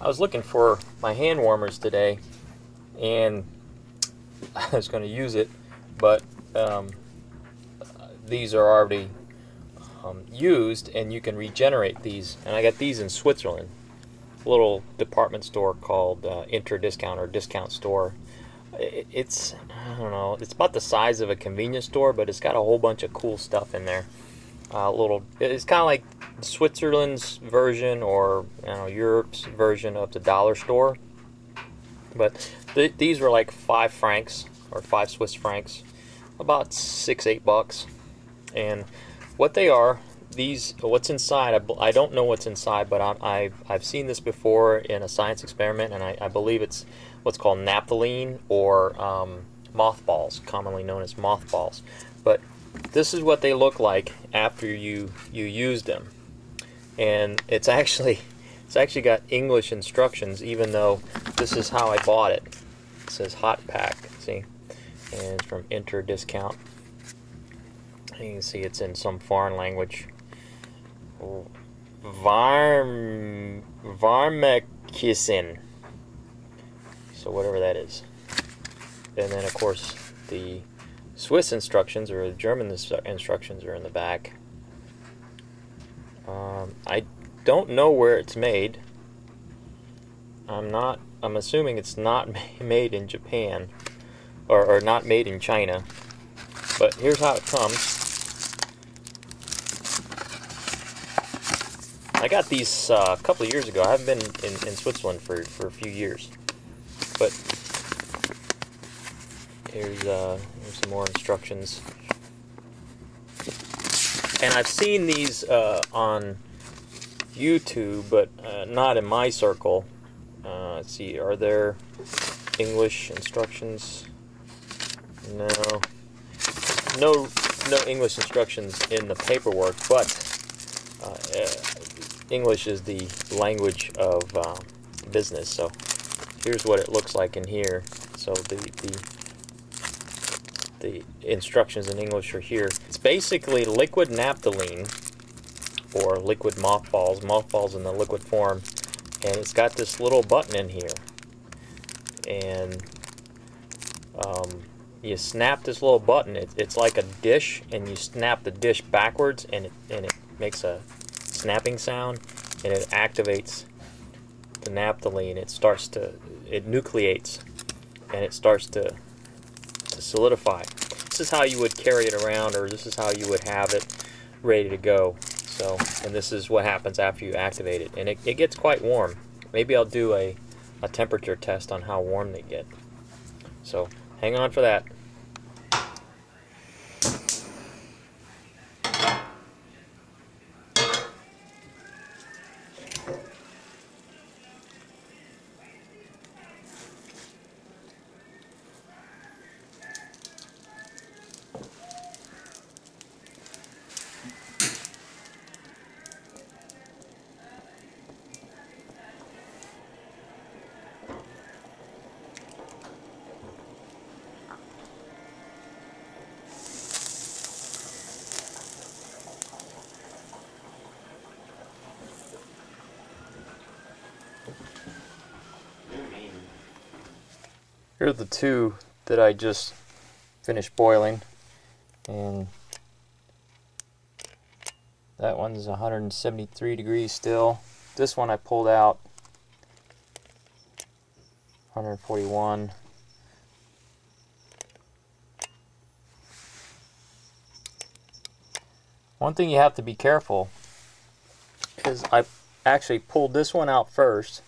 I was looking for my hand warmers today, and I was going to use it, but these are already used, and you can regenerate these. And I got these in Switzerland, a little department store called Interdiscount or Discount Store. It's, I don't know, it's about the size of a convenience store, but it's got a whole bunch of cool stuff in there. It's kind of like Switzerland's version, or Europe's version of the dollar store. But these were like 5 francs or 5 Swiss francs, about $6-8. And what they are, what's inside, I don't know what's inside, but I've seen this before in a science experiment, and I believe it's what's called naphthalene, or mothballs, commonly known as mothballs. But this is what they look like after you use them, and it's actually got English instructions, even though this is how I bought it. It says hot pack, see, and it's from Interdiscount. And you can see it's in some foreign language. Varmekisen. So whatever that is. And then of course the Swiss instructions, or the German instructions, are in the back. I don't know where it's made. I'm assuming it's not made in Japan, or not made in China. But here's how it comes. I got these a couple of years ago. I haven't been in Switzerland for a few years. But here's some more instructions. And I've seen these on YouTube, but not in my circle. Let's see, are there English instructions? No English instructions in the paperwork, but English is the language of business. So here's what it looks like in here. So the instructions in English are here. It's basically liquid naphthalene, or liquid mothballs in the liquid form, and it's got this little button in here, and you snap this little button. It's like a dish, and you snap the dish backwards, and it makes a snapping sound, and it activates the naphthalene. It nucleates, and it starts to solidify. This is how you would carry it around, or this is how you would have it ready to go. So, and this is what happens after you activate it, and it gets quite warm. Maybe I'll do a temperature test on how warm they get. So hang on for that. Here are the two that I just finished boiling, and that one's 173 degrees still. This one I pulled out 141. One thing you have to be careful is I actually pulled this one out first,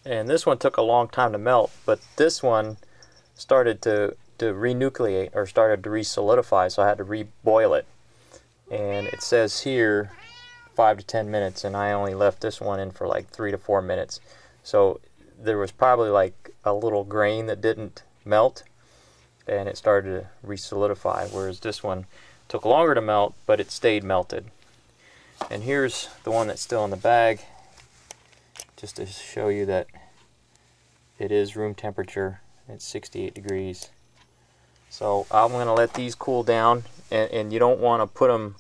and this one took a long time to melt, but this one started to renucleate, or started to re-solidify, so I had to re-boil it. And it says here 5 to 10 minutes, and I only left this one in for like 3 to 4 minutes. So there was probably like a little grain that didn't melt, and it started to re-solidify, whereas this one took longer to melt, but it stayed melted. And here's the one that's still in the bag, just to show you that it is room temperature. It's 68 degrees. So I'm going to let these cool down, and you don't want to put them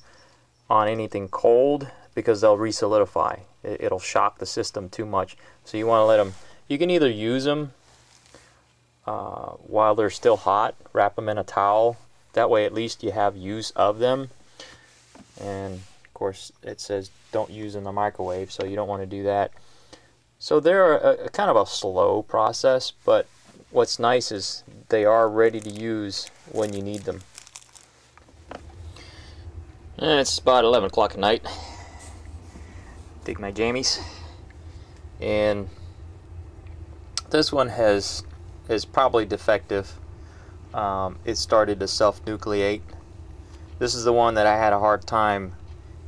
on anything cold because they'll re-solidify. It'll shock the system too much. So you want to let them, you can either use them while they're still hot, wrap them in a towel. That way at least you have use of them. And of course it says don't use in the microwave, so you don't want to do that. So they're a kind of a slow process, but what's nice is they are ready to use when you need them. And it's about 11 o'clock at night. Dig my jammies. And this one is probably defective. It started to self-nucleate. This is the one that I had a hard time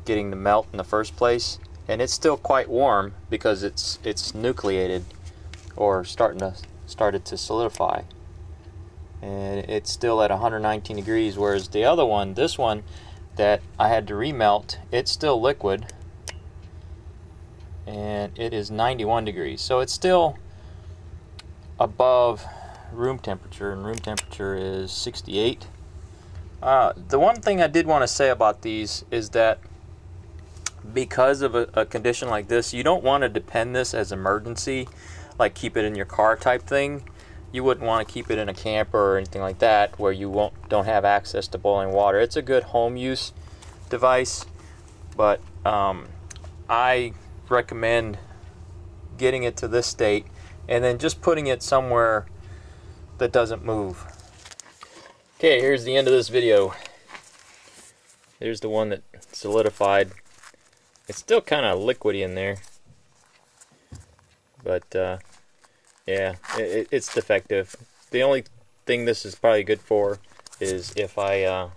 getting to melt in the first place, and it's still quite warm because it's nucleated or started to solidify, and it's still at 119 degrees. Whereas the other one, this one that I had to remelt, it's still liquid, and it is 91 degrees. So it's still above room temperature, and room temperature is 68. The one thing I did want to say about these is that because of a condition like this, you don't want to depend this as emergency, like keep it in your car type thing. You wouldn't want to keep it in a camper or anything like that where you don't have access to boiling water. It's a good home use device, but I recommend getting it to this state and then just putting it somewhere that doesn't move. Okay, here's the end of this video. Here's the one that solidified. It's still kind of liquidy in there, but yeah, it's defective. The only thing this is probably good for is if I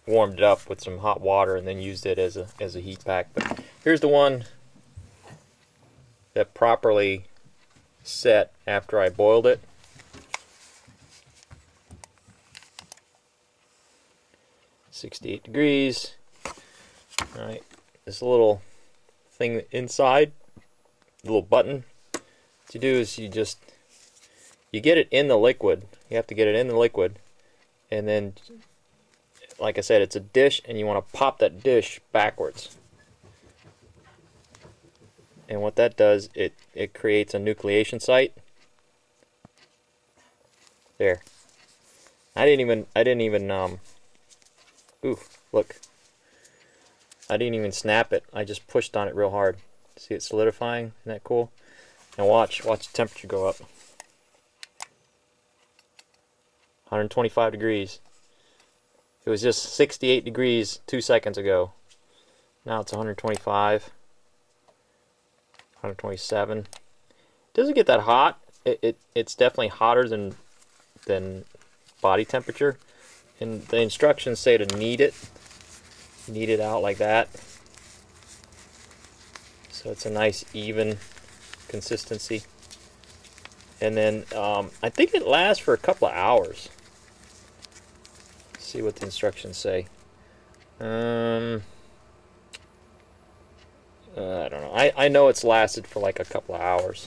warmed it up with some hot water and then used it as a heat pack. But here's the one that properly set after I boiled it. .68 degrees. All right, this little thing inside, the little button. What you do is you get it in the liquid. You have to get it in the liquid, and then, like I said, it's a dish, and you want to pop that dish backwards. And what that does, it creates a nucleation site. There. I didn't even ooh, look. I didn't even snap it. I just pushed on it real hard. See it solidifying? Isn't that cool? Now watch the temperature go up. 125 degrees. It was just 68 degrees 2 seconds ago. Now it's 125. 127. It doesn't get that hot. It's definitely hotter than body temperature. And the instructions say to knead it out like that. So it's a nice even consistency. And then I think it lasts for a couple of hours. Let's see what the instructions say. I don't know. I know it's lasted for like a couple of hours.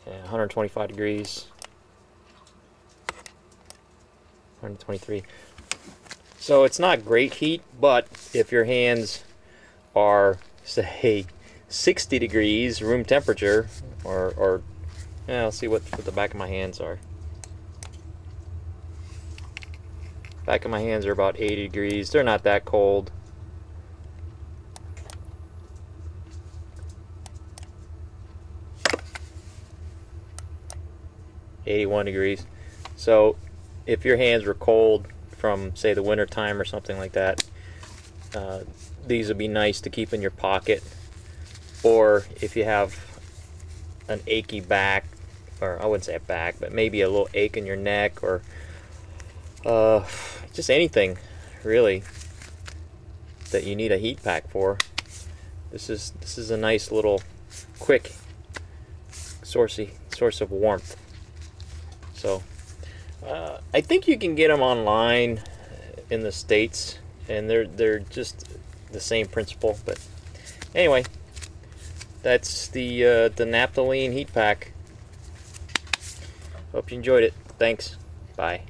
Yeah, 125 degrees. 123. So it's not great heat, but if your hands are, say, 60 degrees room temperature, or yeah, I'll see what the back of my hands are. Back of my hands are about 80 degrees. They're not that cold. .81 degrees. So if your hands were cold from, say, the winter time or something like that, these would be nice to keep in your pocket. Or if you have an achy back, or I wouldn't say a back, but maybe a little ache in your neck, or just anything really that you need a heat pack for. This is a nice little quick source of warmth. So I think you can get them online in the States, and they're just the same principle. But anyway, that's the naphthalene heat pack. Hope you enjoyed it. Thanks. Bye.